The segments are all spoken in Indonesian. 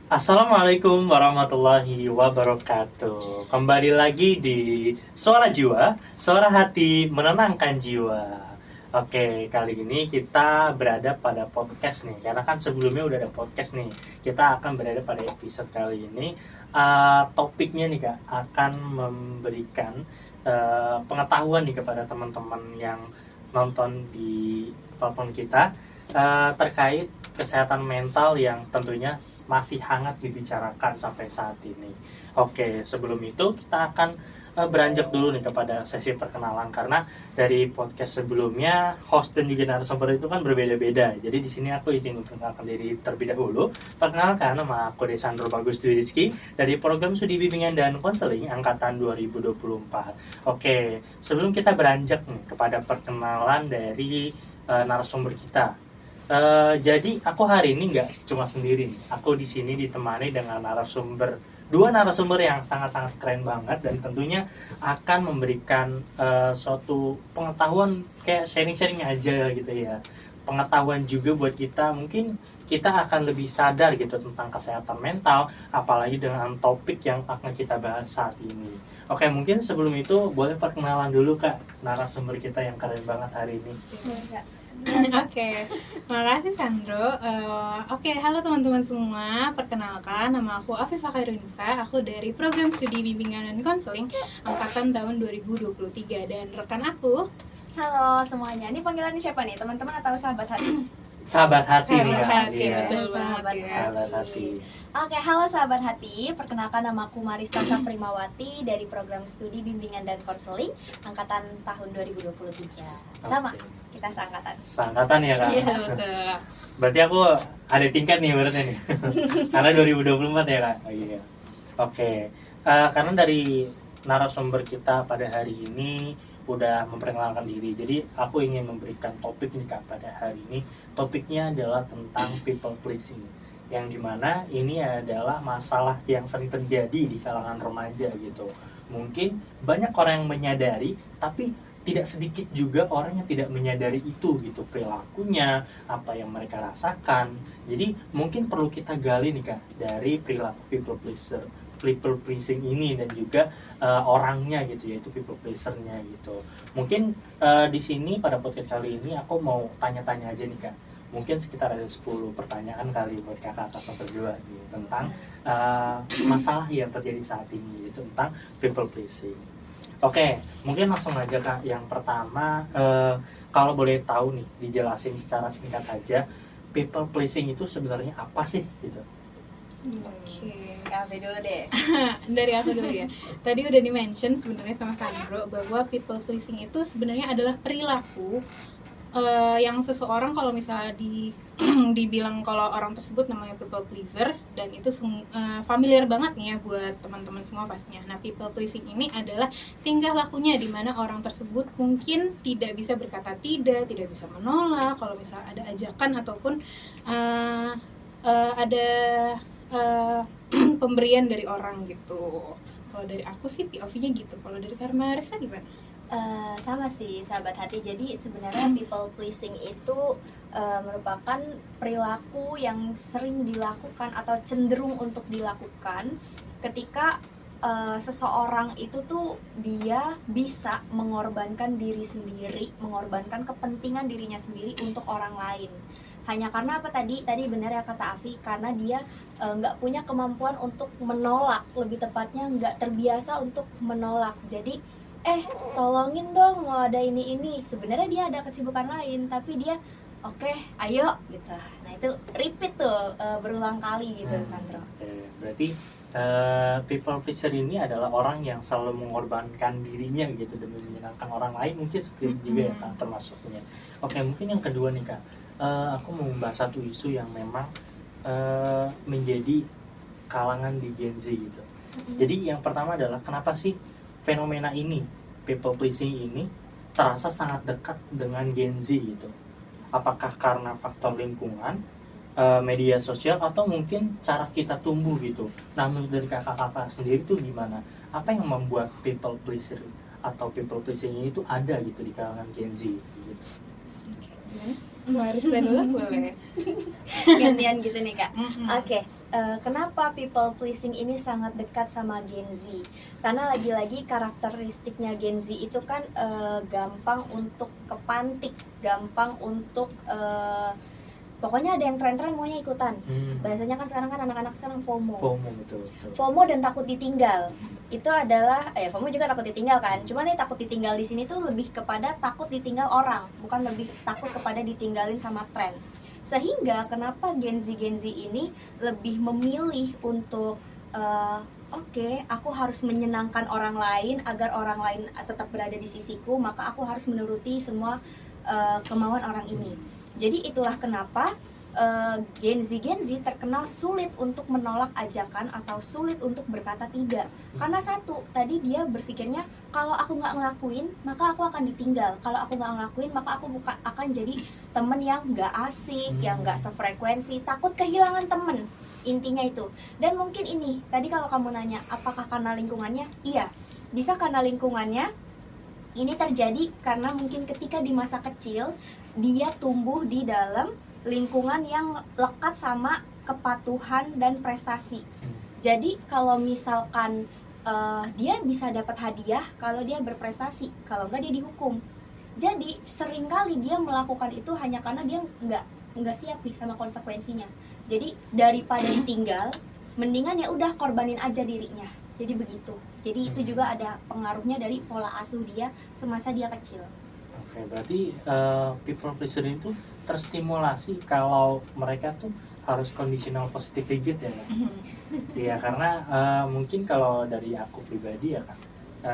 Assalamualaikum warahmatullahi wabarakatuh. Kembali lagi di Suara Jiwa, Suara Hati Menenangkan Jiwa. Oke, kali ini kita berada pada podcast nih. Karena kan sebelumnya udah ada podcast nih. Kita akan berada pada episode kali ini. Topiknya nih Kak, akan memberikan pengetahuan nih kepada teman-teman yang nonton di platform kita terkait kesehatan mental yang tentunya masih hangat dibicarakan sampai saat ini. Oke, sebelum itu kita akan beranjak dulu nih kepada sesi perkenalan karena dari podcast sebelumnya host dan juga narasumber itu kan berbeda-beda. Jadi di sini aku izin memperkenalkan diri terlebih dahulu. Perkenalkan, nama aku Desandro Bagus Dwi Rizky dari program Studi Bimbingan dan Konseling angkatan 2024. Oke, sebelum kita beranjak nih kepada perkenalan dari narasumber kita. Jadi aku hari ini nggak cuma sendiri nih. Aku di sini ditemani dengan dua narasumber yang sangat-sangat keren banget dan tentunya akan memberikan suatu pengetahuan kayak sharing-sharing aja gitu ya. Pengetahuan juga buat kita, mungkin kita akan lebih sadar gitu tentang kesehatan mental, apalagi dengan topik yang akan kita bahas saat ini. Oke, mungkin sebelum itu boleh perkenalan dulu Kak, narasumber kita yang keren banget hari ini. Oke, makasih Sandro. Oke, halo teman-teman semua. Perkenalkan, nama aku Afifah Khairunisa. Aku dari program studi bimbingan dan konseling angkatan tahun 2023 dan rekan aku. Halo semuanya. Ini panggilannya siapa nih? Teman-teman atau sahabat hati? Sahabat hati nih Sahabat Kak. hati, Iya. betul Sahabat banget ya. Sahabat hati. Oke, halo sahabat hati. Perkenalkan, nama aku Marista Safrimawati dari program studi bimbingan dan konseling angkatan tahun 2023. Sama, Oke. kita seangkatan. Seangkatan ya Kak. Iya, betul. Berarti aku ada tingkat nih berarti nih. Karena 2024 ya Kak. Oh, iya. Oke. Karena dari narasumber kita pada hari ini udah memperkenalkan diri. Jadi aku ingin memberikan topik nih Kak pada hari ini. Topiknya adalah tentang people pleasing. Yang dimana ini adalah masalah yang sering terjadi di kalangan remaja gitu. Mungkin banyak orang yang menyadari, tapi tidak sedikit juga orang yang tidak menyadari itu gitu, perilakunya, apa yang mereka rasakan. Jadi mungkin perlu kita gali nih Kak dari perilaku people pleasing ini dan juga orangnya gitu, yaitu people pleasernya gitu. Mungkin di sini pada podcast kali ini aku mau tanya-tanya aja nih Kak. Mungkin sekitar ada 10 pertanyaan kali buat kakak-kakak berdua gitu, tentang masalah yang terjadi saat ini, yaitu tentang people pleasing. Oke, mungkin langsung aja Kak. Yang pertama, kalau boleh tahu nih, dijelasin secara singkat aja, people pleasing itu sebenarnya apa sih gitu? Oke. Kafe dulu deh. Dari aku dulu ya. Tadi udah di-mention sebenarnya sama Sandro bahwa people pleasing itu sebenarnya adalah perilaku yang seseorang kalau misalnya dibilang kalau orang tersebut namanya people pleaser, dan itu familiar banget nih ya buat teman-teman semua pastinya. Nah, people pleasing ini adalah tingkah lakunya di mana orang tersebut mungkin tidak bisa berkata tidak bisa menolak kalau misalnya ada ajakan ataupun ada pemberian dari orang gitu. Kalau dari aku sih POV-nya gitu. Kalau dari Karma Resa gimana? Sama sih sahabat hati. Jadi sebenarnya people pleasing itu merupakan perilaku yang sering dilakukan atau cenderung untuk dilakukan ketika seseorang itu tuh dia bisa mengorbankan diri sendiri, mengorbankan kepentingan dirinya sendiri untuk orang lain. Hanya karena apa tadi benar ya kata Afi, karena dia nggak punya kemampuan untuk menolak, lebih tepatnya nggak terbiasa untuk menolak. Jadi tolongin dong, mau ada ini. Sebenarnya dia ada kesibukan lain, tapi dia oke, ayo gitu. Nah itu repeat tuh berulang kali gitu, Sandro. Oke, berarti people pleaser ini adalah orang yang selalu mengorbankan dirinya gitu demi menyenangkan orang lain, mungkin seperti itu juga ya Kak termasuknya. Oke, mungkin yang kedua nih Kak, aku mau membahas satu isu yang memang menjadi kalangan di Gen Z gitu. Jadi yang pertama adalah kenapa sih fenomena ini, people pleasing ini terasa sangat dekat dengan Gen Z gitu? Apakah karena faktor lingkungan, media sosial, atau mungkin cara kita tumbuh gitu? Nah, menurut dari kakak-kakak sendiri tuh gimana? Apa yang membuat people pleaser atau people pleasing ini tuh ada gitu di kalangan Gen Z gitu? Marisa dulu boleh. Gantian gitu nih Kak. Oke. kenapa people pleasing ini sangat dekat sama Gen Z? Karena lagi-lagi karakteristiknya Gen Z itu kan gampang untuk kepantik, gampang untuk pokoknya ada yang tren-tren maunya ikutan. Bahasanya kan sekarang kan anak-anak sekarang FOMO. FOMO betul. FOMO dan takut ditinggal. Itu adalah FOMO juga takut ditinggal kan. Cuma nih takut ditinggal di sini tuh lebih kepada takut ditinggal orang, bukan lebih takut kepada ditinggalin sama tren. Sehingga kenapa Gen Z ini lebih memilih untuk oke, aku harus menyenangkan orang lain agar orang lain tetap berada di sisiku, maka aku harus menuruti semua kemauan orang ini. Jadi itulah kenapa Gen Z terkenal sulit untuk menolak ajakan atau sulit untuk berkata tidak. Karena satu, tadi dia berpikirnya kalau aku nggak ngelakuin maka aku akan ditinggal. Kalau aku nggak ngelakuin maka aku akan jadi temen yang nggak asik, yang nggak sefrekuensi, takut kehilangan temen. Intinya itu. Dan mungkin ini, tadi kalau kamu nanya apakah karena lingkungannya? Iya, bisa karena lingkungannya. Ini terjadi karena mungkin ketika di masa kecil dia tumbuh di dalam lingkungan yang lekat sama kepatuhan dan prestasi. Jadi kalau misalkan dia bisa dapat hadiah kalau dia berprestasi, kalau enggak dia dihukum. Jadi seringkali dia melakukan itu hanya karena dia nggak siap nih sama konsekuensinya. Jadi daripada ditinggal, mendingan ya udah korbanin aja dirinya. Jadi begitu. Jadi itu juga ada pengaruhnya dari pola asuh dia semasa dia kecil. Oke, berarti people pleaser itu terstimulasi kalau mereka tuh harus conditional positive gitu ya. Iya, karena mungkin kalau dari aku pribadi ya kan.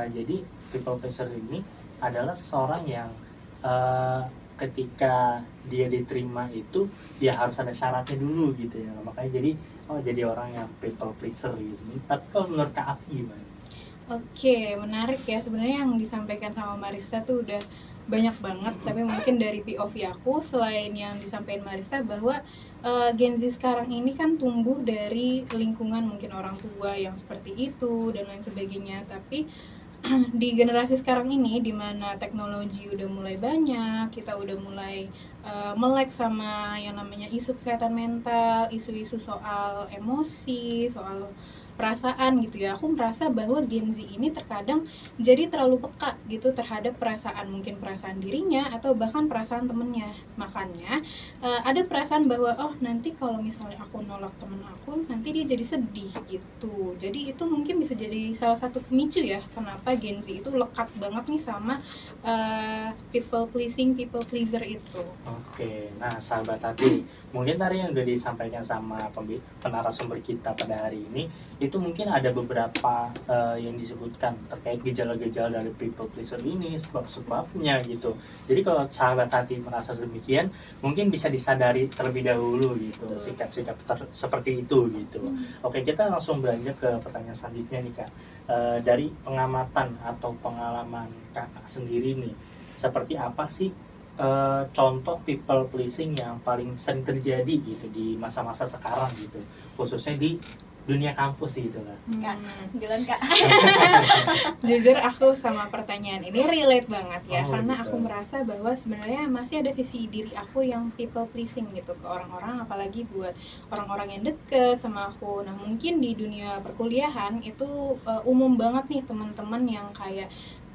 Jadi people pleaser ini adalah seseorang yang ketika dia diterima itu dia harus ada syaratnya dulu gitu ya. Makanya jadi orang yang people pleaser gitu. Tapi kalau menurut Kak Afi gimana? Oke, menarik ya. Sebenarnya yang disampaikan sama Marista tuh udah banyak banget, tapi mungkin dari POV aku selain yang disampaikan Marista bahwa Gen Z sekarang ini kan tumbuh dari lingkungan mungkin orang tua yang seperti itu dan lain sebagainya, tapi di generasi sekarang ini di mana teknologi udah mulai banyak, kita udah mulai melek sama yang namanya isu kesehatan mental, isu-isu soal emosi, soal perasaan gitu ya. Aku merasa bahwa Gen Z ini terkadang jadi terlalu peka gitu terhadap perasaan, mungkin perasaan dirinya atau bahkan perasaan temennya. Makanya ada perasaan bahwa oh nanti kalau misalnya aku nolak temen aku nanti dia jadi sedih gitu. Jadi itu mungkin bisa jadi salah satu pemicu ya kenapa Gen Z itu lekat banget nih sama people pleaser itu. Oke, nah sahabat hati, mungkin tadi yang udah disampaikan sama penarasumber kita pada hari ini itu mungkin ada beberapa yang disebutkan terkait gejala-gejala dari people pleaser ini, sebab-sebabnya gitu. Jadi kalau sahabat hati merasa demikian, mungkin bisa disadari terlebih dahulu gitu, sikap-sikap seperti itu gitu. Oke, kita langsung beranjak ke pertanyaan selanjutnya nih Kak. Dari pengamatan atau pengalaman Kakak sendiri nih, seperti apa sih contoh people pleasing yang paling sering terjadi gitu di masa-masa sekarang gitu, khususnya di dunia kampus gitu kan? Kak, duluan Kak. Jujur aku sama pertanyaan ini relate banget ya, karena gitu. aku merasa bahwa sebenarnya masih ada sisi diri aku yang people pleasing gitu ke orang-orang, apalagi buat orang-orang yang deket sama aku. Nah mungkin di dunia perkuliahan itu umum banget nih teman-teman yang kayak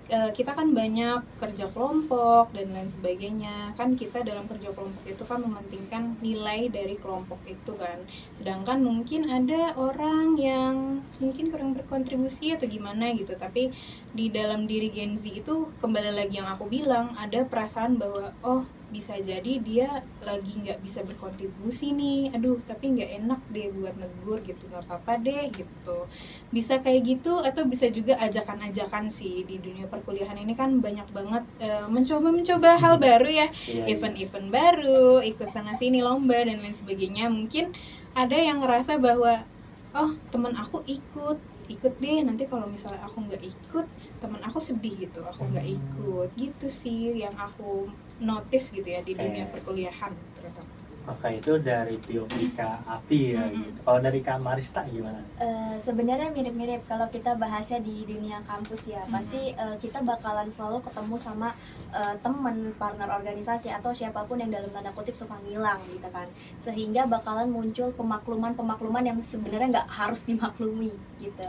kita kan banyak kerja kelompok dan lain sebagainya. Kan kita dalam kerja kelompok itu kan mementingkan nilai dari kelompok itu kan. Sedangkan mungkin ada orang yang mungkin kurang berkontribusi atau gimana gitu. Tapi di dalam diri Gen Z itu kembali lagi yang aku bilang, ada perasaan bahwa oh bisa jadi dia lagi nggak bisa berkontribusi nih, aduh tapi nggak enak deh buat negur gitu, nggak apa-apa deh gitu. Bisa kayak gitu, atau bisa juga ajakan-ajakan sih. Di dunia perkuliahan ini kan banyak banget mencoba hal baru ya, event-event baru, ikut sana sini lomba dan lain sebagainya. Mungkin ada yang ngerasa bahwa oh teman aku ikut deh, nanti kalau misalnya aku nggak ikut teman aku sedih gitu, aku nggak ikut gitu sih yang aku notice gitu ya di dunia perkuliahan terutama. Oke, itu dari POV Kak Afi ya gitu. Kalau dari Kak Marista gimana? Sebenarnya mirip-mirip kalau kita bahasnya di dunia kampus ya. Pasti kita bakalan selalu ketemu sama teman, partner organisasi atau siapapun yang dalam tanda kutip suka ngilang gitu kan. Sehingga bakalan muncul pemakluman-pemakluman yang sebenarnya nggak harus dimaklumi gitu.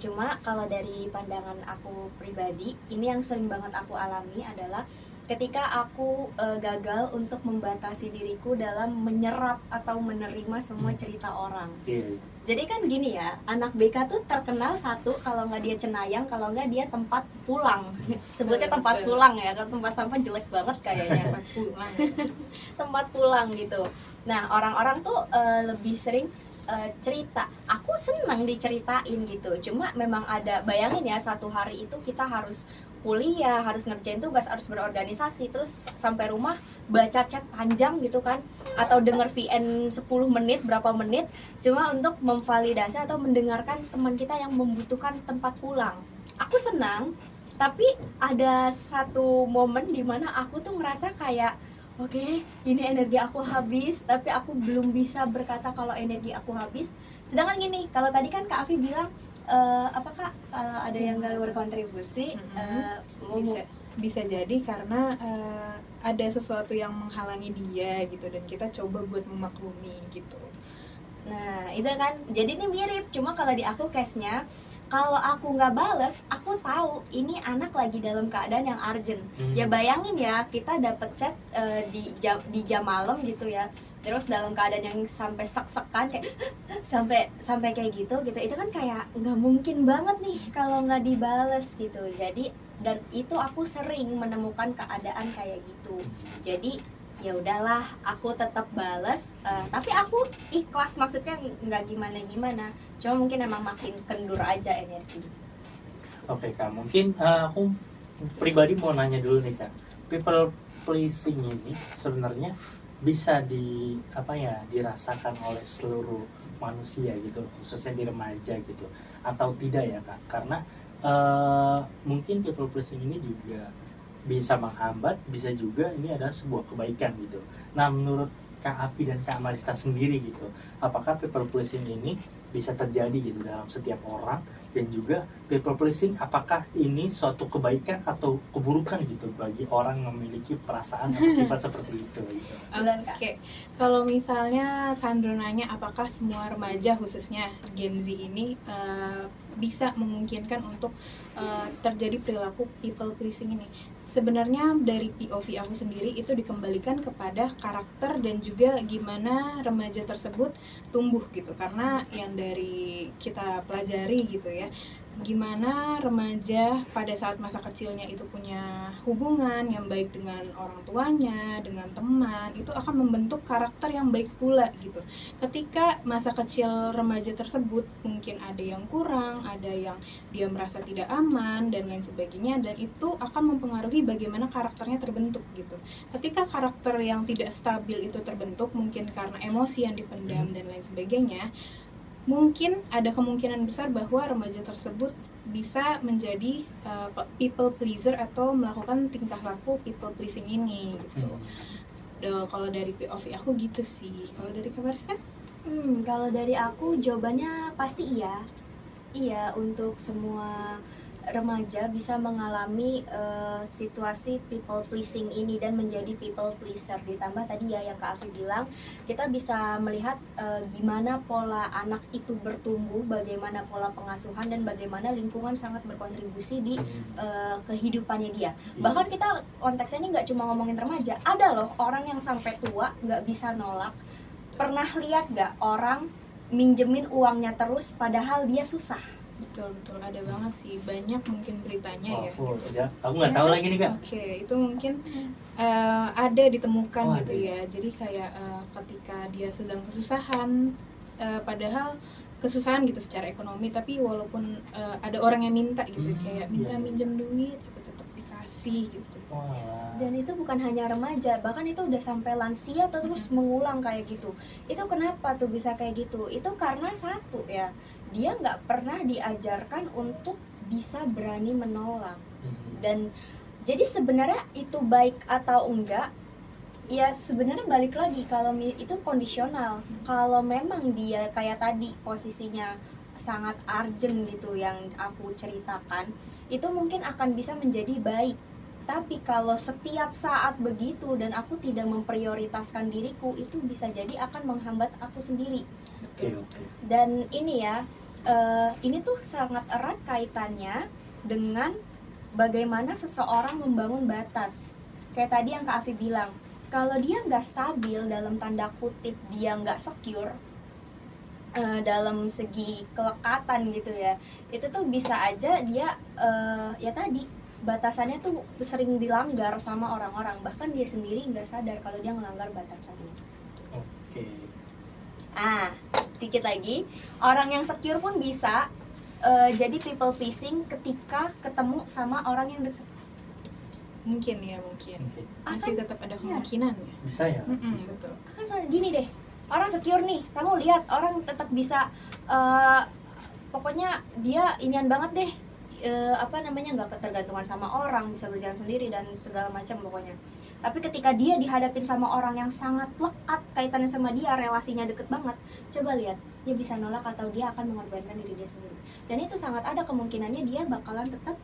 Cuma kalau dari pandangan aku pribadi, ini yang sering banget aku alami adalah ketika aku gagal untuk membatasi diriku dalam menyerap atau menerima semua cerita orang. Iya. Jadi kan gini ya, anak BK tuh terkenal satu, kalau nggak dia cenayang, kalau nggak dia tempat pulang. Sebutnya tempat pulang ya, kalau tempat sampah jelek banget kayaknya. Tempat pulang. Tempat pulang gitu. Nah, orang-orang tuh lebih sering cerita. Aku senang diceritain gitu. Cuma memang ada, bayangin ya, satu hari itu kita harus kuliah, harus ngerjain tugas, harus berorganisasi, terus sampai rumah baca chat panjang gitu kan, atau denger VN 10 menit, berapa menit, cuma untuk memvalidasi atau mendengarkan teman kita yang membutuhkan tempat pulang. Aku senang, tapi ada satu momen dimana aku tuh ngerasa kayak oke, ini energi aku habis, tapi aku belum bisa berkata kalau energi aku habis. Sedangkan gini, kalau tadi kan Kak Afi bilang apakah ada yang gak berkontribusi, bisa jadi karena ada sesuatu yang menghalangi dia gitu, dan kita coba buat memaklumi gitu. Nah itu kan, jadi ini mirip, cuma kalau di aku case-nya, kalau aku nggak bales, aku tahu ini anak lagi dalam keadaan yang urgent. Ya bayangin ya, kita dapet chat di jam malam gitu ya, terus dalam keadaan yang sampai sek-sekan kayak sampai kayak gitu, itu kan kayak nggak mungkin banget nih kalau nggak dibales gitu. Jadi, dan itu aku sering menemukan keadaan kayak gitu. Jadi ya udahlah, aku tetap bales, tapi aku ikhlas, maksudnya nggak gimana-gimana, cuma mungkin emang makin kendur aja energi. Oke Kak, mungkin aku pribadi mau nanya dulu nih Kak, people pleasing ini sebenarnya bisa dirasakan oleh seluruh manusia gitu, khususnya di remaja gitu, atau tidak ya Kak? Karena mungkin people pleasing ini juga bisa menghambat, bisa juga ini adalah sebuah kebaikan gitu. Nah, menurut Kak Afi dan Kak Marista sendiri gitu, apakah people pleasing ini bisa terjadi gitu dalam setiap orang, dan juga people pleasing apakah ini suatu kebaikan atau keburukan gitu bagi orang yang memiliki perasaan atau sifat seperti itu gitu. Oke, kalau misalnya Sandro nanya apakah semua remaja khususnya Gen Z ini bisa memungkinkan untuk terjadi perilaku people pleasing ini, sebenarnya dari POV aku sendiri itu dikembalikan kepada karakter dan juga gimana remaja tersebut tumbuh gitu. Karena yang dari kita pelajari gitu ya, gimana remaja pada saat masa kecilnya itu punya hubungan yang baik dengan orang tuanya, dengan teman, itu akan membentuk karakter yang baik pula gitu. Ketika masa kecil remaja tersebut mungkin ada yang kurang, ada yang dia merasa tidak aman dan lain sebagainya, dan itu akan mempengaruhi bagaimana karakternya terbentuk gitu. Ketika karakter yang tidak stabil itu terbentuk, mungkin karena emosi yang dipendam dan lain sebagainya, mungkin ada kemungkinan besar bahwa remaja tersebut bisa menjadi people pleaser atau melakukan tingkah laku people pleasing ini gitu. Kalau dari POV aku gitu sih. Kalau dari Kak Marista? Kalau dari aku jawabannya pasti iya. Iya, untuk semua remaja bisa mengalami situasi people pleasing ini dan menjadi people pleaser. Ditambah tadi ya yang Kak Afi bilang, kita bisa melihat gimana pola anak itu bertumbuh, bagaimana pola pengasuhan, dan bagaimana lingkungan sangat berkontribusi di kehidupannya dia. Bahkan kita konteksnya ini nggak cuma ngomongin remaja, ada loh orang yang sampai tua nggak bisa nolak. Pernah lihat nggak orang minjemin uangnya terus padahal dia susah? Betul, ada banget sih, banyak mungkin beritanya ya. Ya, aku nggak tahu lagi nih Kak. Oke, itu mungkin ada ditemukan gitu ya. Jadi kayak ketika dia sedang kesusahan, padahal kesusahan gitu secara ekonomi, tapi walaupun ada orang yang minta gitu, kayak minta minjem duit, gitu, tetap dikasih gitu. Dan itu bukan hanya remaja, bahkan itu udah sampai lansia atau terus mengulang kayak gitu. Itu kenapa tuh bisa kayak gitu? Itu karena satu ya, dia nggak pernah diajarkan untuk bisa berani menolak. Dan jadi sebenarnya itu baik atau enggak, Ya sebenarnya balik lagi, kalau itu kondisional. Kalau memang dia kayak tadi posisinya sangat urgent gitu yang aku ceritakan, itu mungkin akan bisa menjadi baik. Tapi kalau setiap saat begitu dan aku tidak memprioritaskan diriku, itu bisa jadi akan menghambat aku sendiri. Oke. Dan ini ya, ini tuh sangat erat kaitannya dengan bagaimana seseorang membangun batas. Kayak tadi yang Kak Afi bilang, kalau dia nggak stabil, dalam tanda kutip dia nggak secure dalam segi kelekatan gitu ya, itu tuh bisa aja dia ya tadi batasannya tuh sering dilanggar sama orang-orang, bahkan dia sendiri nggak sadar kalau dia melanggar batasannya. Oke. Dikit lagi, orang yang secure pun bisa jadi people pleasing ketika ketemu sama orang yang dekat. Mungkin masih tetap ada kemungkinan ya. Bisa ya. Betul. Kan soalnya gini deh, orang secure nih, kamu lihat orang tetap bisa pokoknya dia inian banget deh, nggak ketergantungan sama orang, bisa berjalan sendiri dan segala macam pokoknya. Tapi ketika dia dihadapin sama orang yang sangat lekat kaitannya sama dia, relasinya deket banget, coba lihat, dia bisa nolak atau dia akan mengorbankan diri dia sendiri. Dan itu sangat ada kemungkinannya dia bakalan tetap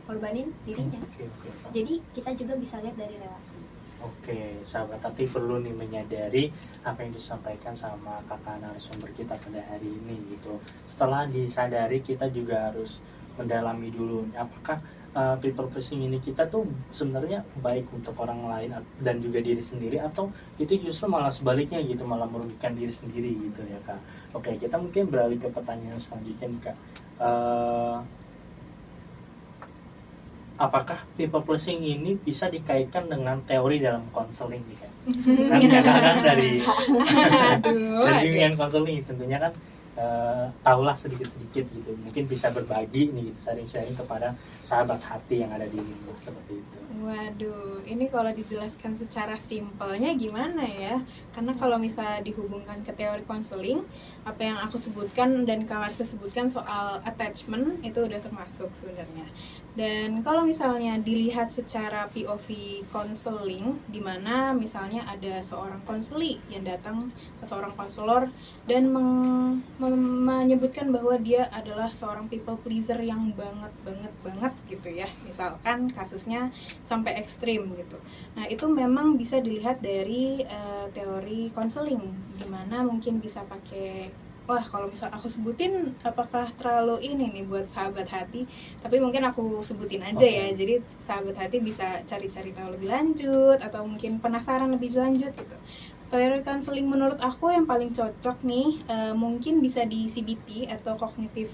korbanin dirinya. Oke. Jadi kita juga bisa lihat dari relasi. Oke, sahabat hati perlu nih menyadari apa yang disampaikan sama kakak narasumber kita pada hari ini gitu. Setelah disadari, kita juga harus mendalami dulu apakah people pleasing ini kita tuh sebenarnya baik untuk orang lain dan juga diri sendiri, atau itu justru malah sebaliknya gitu, malah merugikan diri sendiri gitu ya Kak. Oke, kita mungkin beralih ke pertanyaan selanjutnya nih Kak. Apakah people pleasing ini bisa dikaitkan dengan teori dalam konseling nih Kak? Kan dari bimbingan konseling tentunya kan tahulah sedikit-sedikit gitu, mungkin bisa berbagi nih gitu, sharing-sharing kepada sahabat hati yang ada di rumah seperti itu. Waduh, ini kalau dijelaskan secara simpelnya gimana ya? Karena kalau misalnya dihubungkan ke teori konseling, apa yang aku sebutkan dan Kak Marisa sebutkan soal attachment itu udah termasuk sebenarnya. Dan kalau misalnya dilihat secara POV konseling, di mana misalnya ada seorang konseli yang datang ke seorang konselor dan menyebutkan bahwa dia adalah seorang people pleaser yang banget gitu ya, misalkan kasusnya sampai ekstrim gitu. Nah itu memang bisa dilihat dari teori konseling, dimana mungkin bisa pakai, wah kalau misal aku sebutin apakah terlalu ini nih buat sahabat hati, tapi mungkin aku sebutin aja ya. Jadi sahabat hati bisa cari-cari tahu lebih lanjut atau mungkin penasaran lebih lanjut gitu. Teori konseling menurut aku yang paling cocok nih mungkin bisa di CBT atau cognitive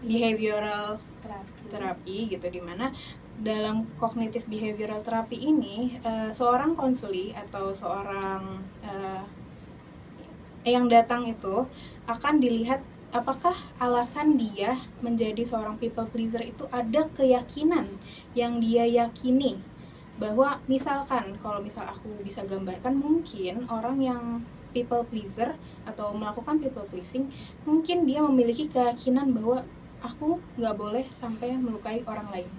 behavioral therapy gitu, dimana dalam cognitive behavioral therapy ini seorang konseli atau seorang yang datang itu akan dilihat apakah alasan dia menjadi seorang people pleaser itu ada keyakinan yang dia yakini, bahwa misalkan kalau misal aku bisa gambarkan, mungkin orang yang people pleaser atau melakukan people pleasing, mungkin dia memiliki keyakinan bahwa aku nggak boleh sampai melukai orang lain.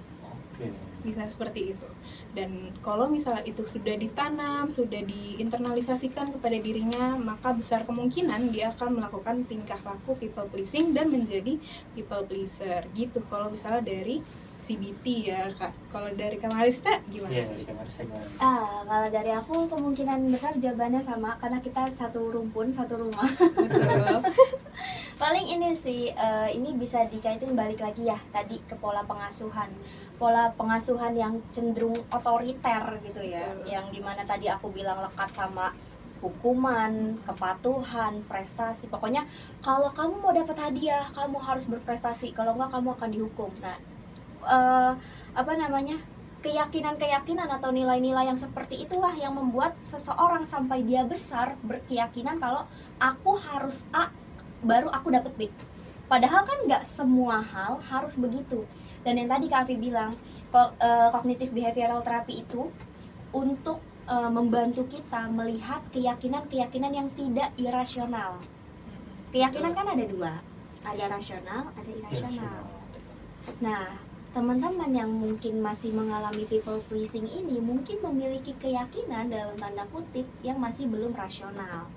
Bisa seperti itu. Dan kalau misalnya itu sudah ditanam, sudah diinternalisasikan kepada dirinya, maka besar kemungkinan dia akan melakukan tingkah laku people pleasing dan menjadi people pleaser gitu. Kalau misalnya dari CBT ya Kak. Kalau dari Kak Marista gimana? Iya, dari Kak Marista gimana? Kalau dari aku kemungkinan besar jawabannya sama, karena kita satu rumpun, satu rumah. Betul. Paling ini sih, ini bisa dikaitin balik lagi ya tadi ke pola pengasuhan. Pola pengasuhan yang cenderung otoriter gitu ya, yang dimana tadi aku bilang lekat sama hukuman, kepatuhan, prestasi. Pokoknya kalau kamu mau dapat hadiah, kamu harus berprestasi. Kalau enggak, kamu akan dihukum. Nah, keyakinan-keyakinan atau nilai-nilai yang seperti itulah yang membuat seseorang sampai dia besar berkeyakinan kalau aku harus A baru aku dapat B. Padahal kan nggak semua hal harus begitu. Dan yang tadi Kak Afi bilang, cognitive behavioral therapy itu untuk membantu kita melihat keyakinan-keyakinan yang tidak irasional. Keyakinan kan ada dua, ada rasional, ada irasional. Nah, teman-teman yang mungkin masih mengalami people pleasing ini mungkin memiliki keyakinan dalam tanda kutip yang masih belum rasional.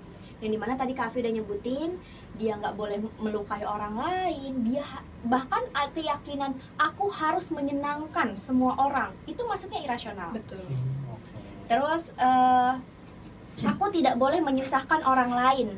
Yang dimana tadi Kak Afi udah nyebutin, dia nggak boleh melukai orang lain, dia bahkan keyakinan aku harus menyenangkan semua orang, itu masuknya irasional. Betul. Oke. Terus aku tidak boleh menyusahkan orang lain.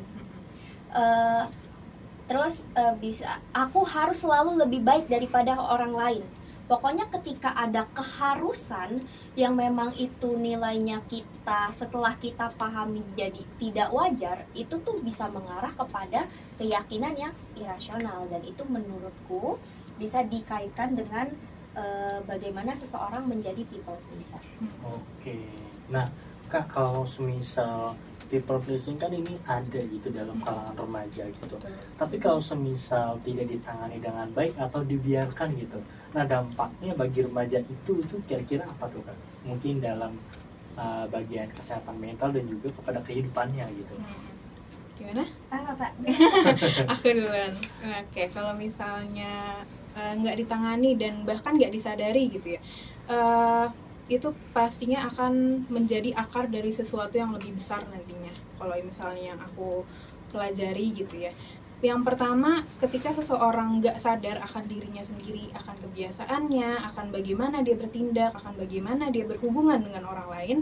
Terus bisa aku harus selalu lebih baik daripada orang lain. Pokoknya ketika ada keharusan yang memang itu nilainya kita setelah kita pahami jadi tidak wajar, itu tuh bisa mengarah kepada keyakinan yang irasional, dan itu menurutku bisa dikaitkan dengan bagaimana seseorang menjadi people pleaser. Oke. Nah, Kak, kalau semisal people pleasing kan ini ada gitu dalam kalangan remaja gitu. Betul. Tapi kalau semisal tidak ditangani dengan baik atau dibiarkan gitu, nah dampaknya bagi remaja itu kira-kira apa tuh, Kak? Mungkin dalam bagian kesehatan mental dan juga kepada kehidupannya gitu. Gimana? Apa Pak? Aku duluan. Oke, kalau misalnya nggak ditangani dan bahkan nggak disadari gitu ya, itu pastinya akan menjadi akar dari sesuatu yang lebih besar nantinya. Kalau misalnya yang aku pelajari gitu ya, yang pertama ketika seseorang nggak sadar akan dirinya sendiri, akan kebiasaannya, akan bagaimana dia bertindak, akan bagaimana dia berhubungan dengan orang lain,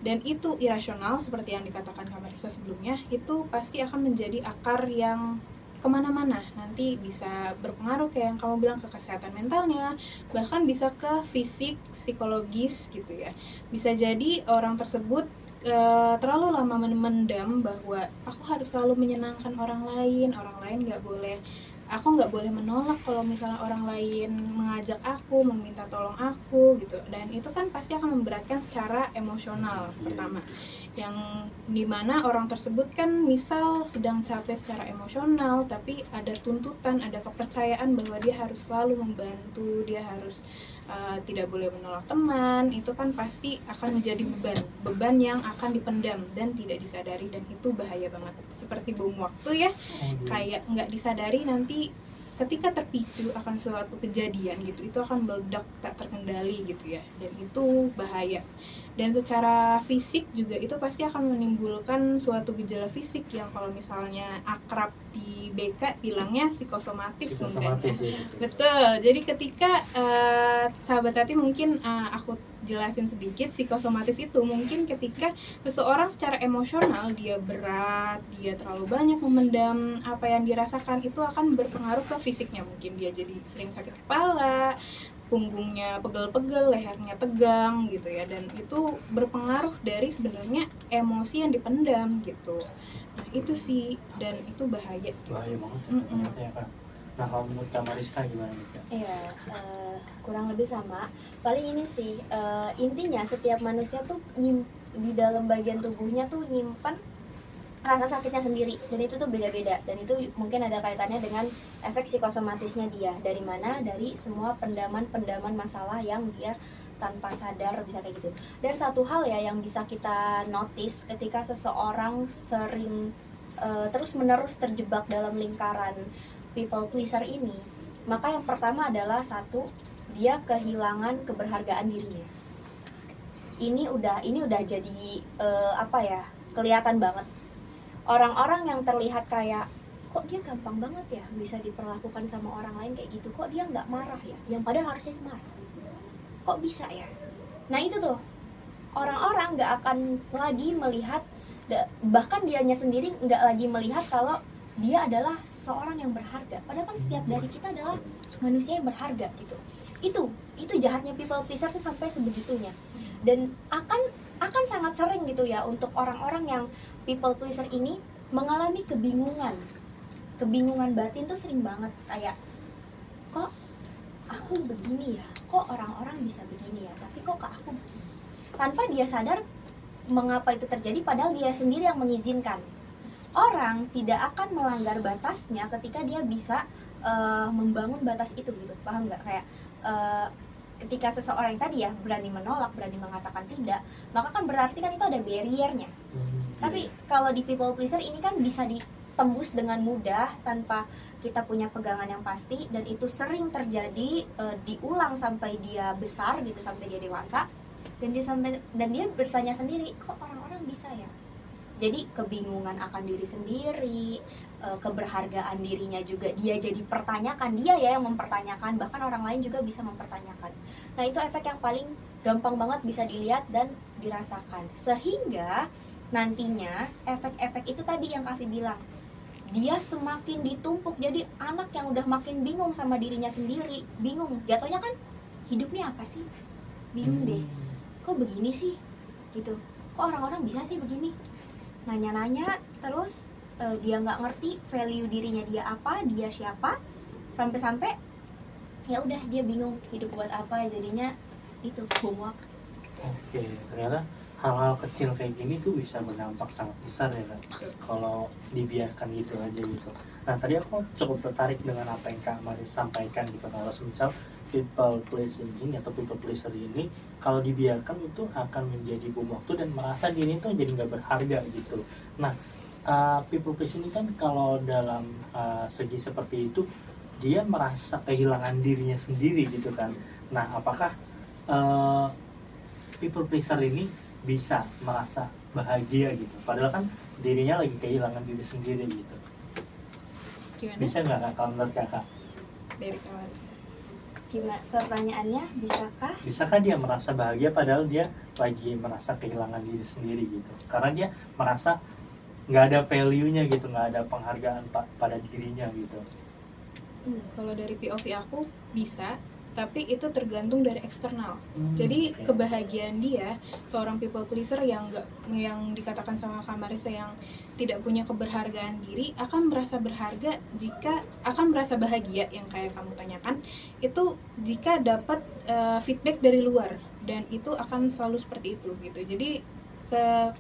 dan itu irasional seperti yang dikatakan Kak Marisa sebelumnya, itu pasti akan menjadi akar yang kemana-mana. Nanti bisa berpengaruh kayak yang kamu bilang ke kesehatan mentalnya, bahkan bisa ke fisik, psikologis gitu ya. Bisa jadi orang tersebut terlalu lama mendam bahwa aku harus selalu menyenangkan orang lain nggak boleh, aku nggak boleh menolak kalau misalnya orang lain mengajak aku, meminta tolong aku gitu, dan itu kan pasti akan memberatkan secara emosional pertama, yang dimana orang tersebut kan misal sedang capek secara emosional, tapi ada tuntutan, ada kepercayaan bahwa dia harus selalu membantu, dia harus tidak boleh menolak teman, itu kan pasti akan menjadi beban yang akan dipendam dan tidak disadari, dan itu bahaya banget, seperti bom waktu ya, kayak nggak disadari nanti ketika terpicu akan suatu kejadian gitu, itu akan meledak tak terkendali gitu ya, dan itu bahaya. Dan secara fisik juga itu pasti akan menimbulkan suatu gejala fisik yang kalau misalnya akrab di BK bilangnya psikosomatis mungkin ya. Betul, jadi ketika sahabat hati mungkin aku jelasin sedikit, psikosomatis itu mungkin ketika seseorang secara emosional dia berat, dia terlalu banyak memendam apa yang dirasakan, itu akan berpengaruh ke fisiknya, mungkin dia jadi sering sakit kepala, punggungnya pegel-pegel, lehernya tegang gitu ya, dan itu berpengaruh dari sebenarnya emosi yang dipendam gitu. Nah itu sih, dan itu bahaya. Bahaya banget ternyata ya, Kak. Nah kalau menurut Kak Marista gimana nih, Kak? Iya, kurang lebih sama. Paling ini sih, intinya setiap manusia tuh di dalam bagian tubuhnya tuh nyimpan rasa sakitnya sendiri, dan itu tuh beda-beda, dan itu mungkin ada kaitannya dengan efek psikosomatisnya dia, dari mana, dari semua pendaman masalah yang dia tanpa sadar bisa kayak gitu. Dan satu hal ya yang bisa kita notice ketika seseorang sering terus-menerus terjebak dalam lingkaran people pleaser ini, maka yang pertama adalah satu, dia kehilangan keberhargaan dirinya. Ini udah jadi kelihatan banget. Orang-orang yang terlihat kayak kok dia gampang banget ya bisa diperlakukan sama orang lain kayak gitu, kok dia nggak marah ya, yang padahal harusnya marah, kok bisa ya. Nah itu tuh orang-orang nggak akan lagi melihat, bahkan dianya sendiri nggak lagi melihat kalau dia adalah seseorang yang berharga, padahal kan setiap dari kita adalah manusia yang berharga gitu. Itu jahatnya people pleaser tuh sampai sebegitunya, dan akan sangat sering gitu ya untuk orang-orang yang people pleaser ini mengalami kebingungan batin tuh sering banget, kayak kok aku begini ya, kok orang-orang bisa begini ya, tapi kok ke aku begini, tanpa dia sadar mengapa itu terjadi, padahal dia sendiri yang mengizinkan. Orang tidak akan melanggar batasnya ketika dia bisa membangun batas itu gitu, paham nggak? Kayak ketika seseorang yang tadi ya berani menolak, berani mengatakan tidak, maka kan berarti kan itu ada barriernya. Tapi kalau di people pleaser ini kan bisa tembus dengan mudah tanpa kita punya pegangan yang pasti, dan itu sering terjadi, diulang sampai dia besar gitu, sampai dia dewasa, dan dia bertanya sendiri, kok orang-orang bisa ya? Jadi kebingungan akan diri sendiri, keberhargaan dirinya juga dia jadi pertanyakan, dia ya yang mempertanyakan, bahkan orang lain juga bisa mempertanyakan. Nah itu efek yang paling gampang banget bisa dilihat dan dirasakan, sehingga nantinya efek-efek itu tadi yang Kavi bilang, dia semakin ditumpuk, jadi anak yang udah makin bingung sama dirinya sendiri, bingung jatuhnya kan, hidup nih apa sih, bingung deh, kok begini sih gitu, kok orang-orang bisa sih begini, nanya-nanya terus, dia nggak ngerti value dirinya dia apa, dia siapa, sampai-sampai ya udah dia bingung hidup buat apa, jadinya itu homework. Oke, ternyata hal-hal kecil kayak gini tuh bisa berdampak sangat besar ya kan, kalau dibiarkan gitu aja gitu. Nah tadi aku cukup tertarik dengan apa yang Kak Maris sampaikan gitu, kalau misal people pleasing ini atau people pleaser ini kalau dibiarkan itu akan menjadi bom waktu dan merasa diri itu jadi nggak berharga gitu. Nah people pleasing ini kan kalau dalam segi seperti itu dia merasa kehilangan dirinya sendiri gitu kan. Nah apakah people pleaser ini bisa merasa bahagia gitu, padahal kan dirinya lagi kehilangan diri sendiri gitu? Gimana? Bisa nggak Kak, kalau menurut Kakak? Dari kamar. Gimana pertanyaannya, Bisakah dia merasa bahagia padahal dia lagi merasa kehilangan diri sendiri gitu, karena dia merasa nggak ada value-nya gitu, nggak ada penghargaan pada dirinya gitu? Kalau dari POV aku bisa, tapi itu tergantung dari eksternal. Jadi Oke. kebahagiaan dia, seorang people pleaser yang dikatakan sama Kak Marisa yang tidak punya keberhargaan diri, akan merasa berharga jika akan merasa bahagia yang kayak kamu tanyakan itu jika dapat feedback dari luar, dan itu akan selalu seperti itu gitu. Jadi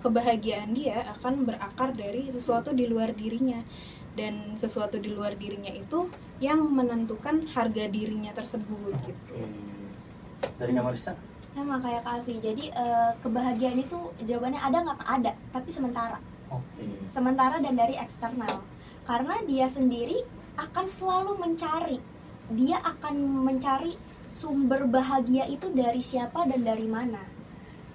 kebahagiaan dia akan berakar dari sesuatu di luar dirinya, dan sesuatu di luar dirinya itu yang menentukan harga dirinya tersebut gitu. Dari Kak Marisa? sama kayak Kavi, jadi kebahagiaan itu jawabannya ada nggak? Ada, tapi sementara. Sementara dan dari eksternal, karena dia sendiri akan selalu mencari, dia akan mencari sumber bahagia itu dari siapa dan dari mana.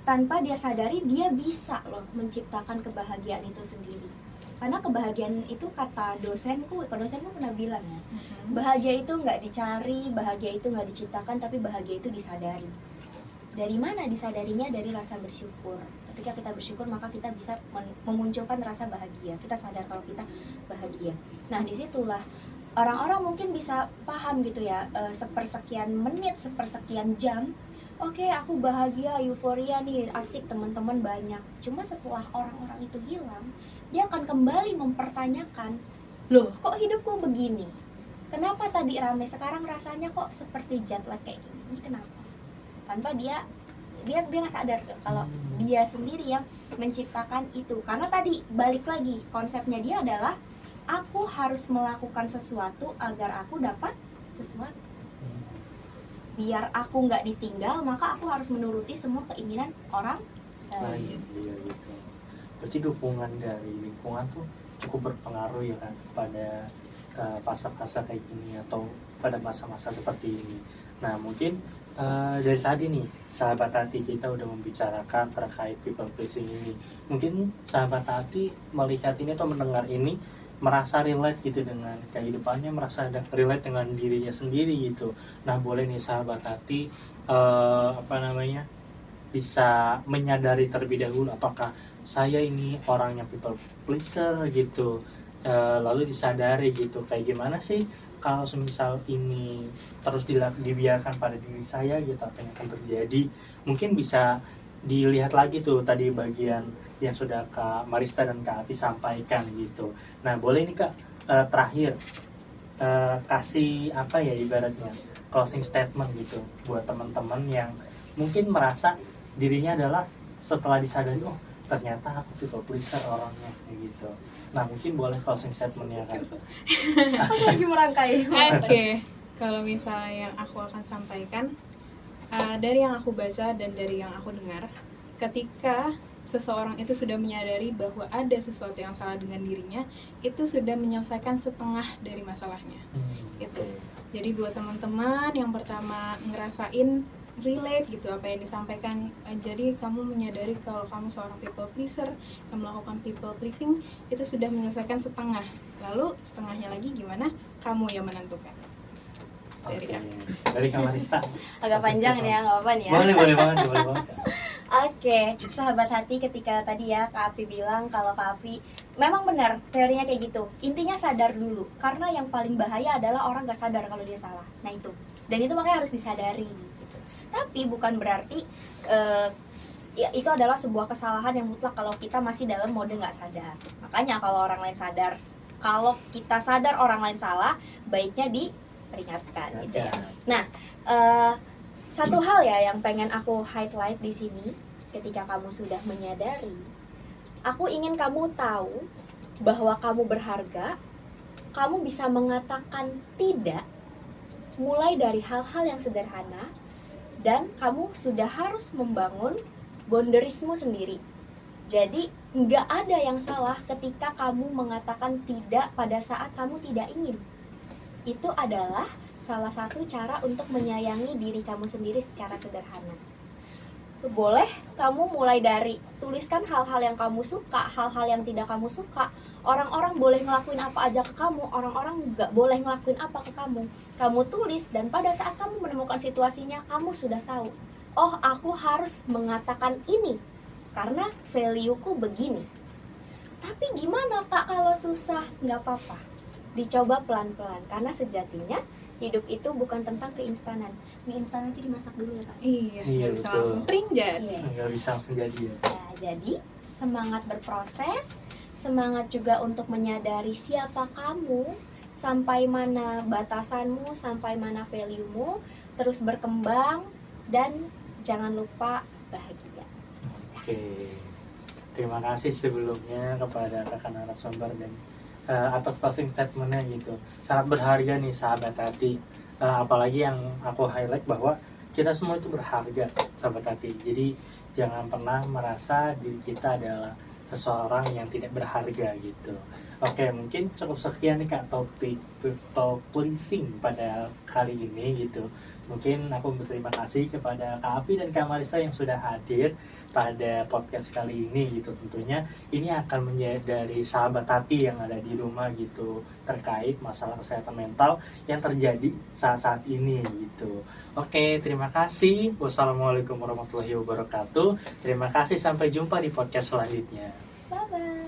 Tanpa dia sadari dia bisa loh menciptakan kebahagiaan itu sendiri. Karena kebahagiaan itu, kata dosenku pernah bilang ya, bahagia itu nggak dicari, bahagia itu nggak diciptakan, tapi bahagia itu disadari. Dari mana disadarinya? Dari rasa bersyukur. Ketika kita bersyukur maka kita bisa memunculkan rasa bahagia. Kita sadar kalau kita bahagia. Nah disitulah orang-orang mungkin bisa paham gitu ya, sepersekian menit, sepersekian jam, oke, aku bahagia, euforia nih, asik, teman-teman banyak. Cuma setelah orang-orang itu hilang, dia akan kembali mempertanyakan, loh kok hidupku begini? Kenapa tadi ramai, sekarang rasanya kok seperti jet lag kayak gini? Ini kenapa? Tanpa dia nggak sadar tuh kalau dia sendiri yang menciptakan itu. Karena tadi balik lagi, konsepnya dia adalah aku harus melakukan sesuatu agar aku dapat sesuatu. Biar aku nggak ditinggal, maka aku harus menuruti semua keinginan orang lain. Iya gitu. Berarti dukungan dari lingkungan tuh cukup berpengaruh ya kan pada fase-fase kayak gini atau pada masa-masa seperti ini. Nah mungkin dari tadi nih sahabat hati kita udah membicarakan terkait people pleasing ini. Mungkin sahabat hati melihat ini atau mendengar ini merasa relate gitu dengan kehidupannya, merasa relate dengan dirinya sendiri gitu. Nah boleh nih sahabat hati bisa menyadari terlebih dahulu apakah saya ini orang yang people pleaser gitu, lalu disadari gitu kayak gimana sih kalau semisal ini terus dibiarkan pada diri saya gitu, apa yang akan terjadi. Mungkin bisa dilihat lagi tuh tadi bagian yang sudah Kak Marista dan Kak Ati sampaikan gitu. Nah boleh nih Kak, terakhir kasih apa ya ibaratnya closing statement gitu buat teman-teman yang mungkin merasa dirinya adalah setelah disadari, oh ternyata aku people pleaser orangnya kayak gitu. Nah mungkin boleh closing statementnya kan? Lagi merangkai. Oke, kalau misalnya yang aku akan sampaikan dari yang aku baca dan dari yang aku dengar, ketika seseorang itu sudah menyadari bahwa ada sesuatu yang salah dengan dirinya, itu sudah menyelesaikan setengah dari masalahnya. Gitu. Jadi buat teman-teman yang pertama ngerasain relate gitu apa yang disampaikan, jadi kamu menyadari kalau kamu seorang people pleaser yang melakukan people pleasing, itu sudah menyelesaikan setengah. Lalu setengahnya lagi gimana? Kamu yang menentukan. Dari Kamarista. Agak panjang nih ya, nggak apa-apa nih ya. Boleh banget. Oke, sahabat hati, ketika tadi ya Kak Afi bilang kalau Kak Afi memang benar teorinya kayak gitu. Intinya sadar dulu, karena yang paling bahaya adalah orang gak sadar kalau dia salah. Nah itu, dan itu makanya harus disadari gitu. Tapi bukan berarti ya, itu adalah sebuah kesalahan yang mutlak kalau kita masih dalam mode gak sadar. Makanya kalau orang lain sadar, kalau kita sadar orang lain salah, baiknya diperingatkan gitu ya. Nah, satu hal ya yang pengen aku highlight di sini, ketika kamu sudah menyadari, aku ingin kamu tahu bahwa kamu berharga, kamu bisa mengatakan tidak, mulai dari hal-hal yang sederhana, dan kamu sudah harus membangun boundariesmu sendiri. Jadi nggak ada yang salah ketika kamu mengatakan tidak pada saat kamu tidak ingin. Itu adalah salah satu cara untuk menyayangi diri kamu sendiri secara sederhana. Boleh kamu mulai dari tuliskan hal-hal yang kamu suka, hal-hal yang tidak kamu suka. Orang-orang boleh ngelakuin apa aja ke kamu, orang-orang nggak boleh ngelakuin apa ke kamu. Kamu tulis, dan pada saat kamu menemukan situasinya, kamu sudah tahu, oh aku harus mengatakan ini karena value-ku begini. Tapi gimana Kak kalau susah? Nggak apa-apa, dicoba pelan-pelan, karena sejatinya hidup itu bukan tentang keinstanan. Mie instan aja dimasak dulu ya Kak. Iya, nggak bisa betul. langsung pring jadi. Nggak bisa langsung jadi ya. Nah, jadi semangat berproses, semangat juga untuk menyadari siapa kamu, sampai mana batasanmu, sampai mana value-mu, terus berkembang, dan jangan lupa bahagia. Oke. Terima kasih sebelumnya kepada kakak narasumber dan atas closing statementnya gitu. Sangat berharga nih sahabat hati. Apalagi yang aku highlight bahwa kita semua itu berharga sahabat hati. Jadi jangan pernah merasa diri kita adalah seseorang yang tidak berharga gitu. Oke, mungkin cukup sekian nih Kak topik people pleasing pada kali ini gitu. Mungkin aku berterima kasih kepada Kak Afi dan Kak Marisa yang sudah hadir pada podcast kali ini gitu. Tentunya ini akan menjadi dari sahabat hati yang ada di rumah gitu terkait masalah kesehatan mental yang terjadi saat-saat ini gitu. Oke, terima kasih. Wassalamualaikum warahmatullahi wabarakatuh. Terima kasih, sampai jumpa di podcast selanjutnya. Bye bye.